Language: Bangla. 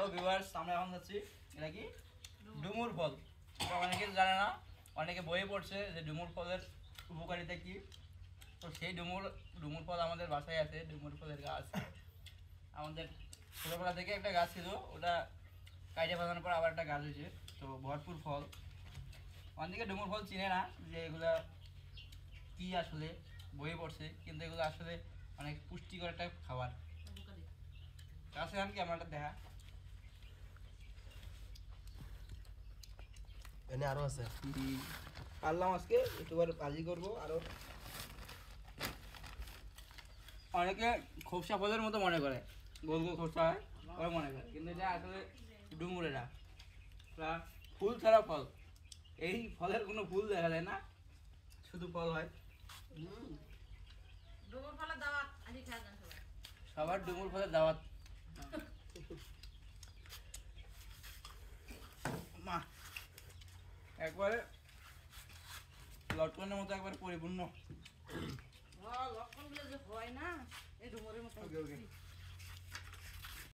তো ভিউয়ার্স আমরা এখন যাচ্ছি এটা কি ডুমুর ফল। এটা অনেকে জানে না, অনেকে বইয়ে পড়ছে যে ডুমুর ফলের উপকারিতা কি। তো সেই ডুমুর ফল আমাদের বাসায় আছে, ডুমুর ফলের গাছ। আমাদের ছোটোবেলা থেকে একটা গাছ ছিল, ওটা কাইটে ফেলানোর পর আবার একটা গাছ হয়েছে, তো ভরপুর ফল। অনেকে ডুমুর ফল চিনে না যে এগুলা কি আসলে, বইয়ে পড়ছে, কিন্তু এগুলো আসলে অনেক পুষ্টিকর একটা খাবার। কাছে আন কি আমার একটা দেখা। এনে আরো আছে। পারলাম আজকে একটু ভাজি করবো আরো। অনেকে খোসা ফলের মতো মনে করে, গোল গোল খোসা হয় ওরা মনে করে, কিন্তু এটা আসলে ডুমুরেরা ফুল ছাড়া ফল। এই ফলের কোনো ফুল দেখা যায় না, শুধু ফল হয়। সবার ডুমুর ফলের দাওয়াত। মা একবারে লটকনের মতো একবারে পরিপূর্ণ। লক্ষণগুলো যে হয় না এই ডুমুরের মতো। ওকে ওকে।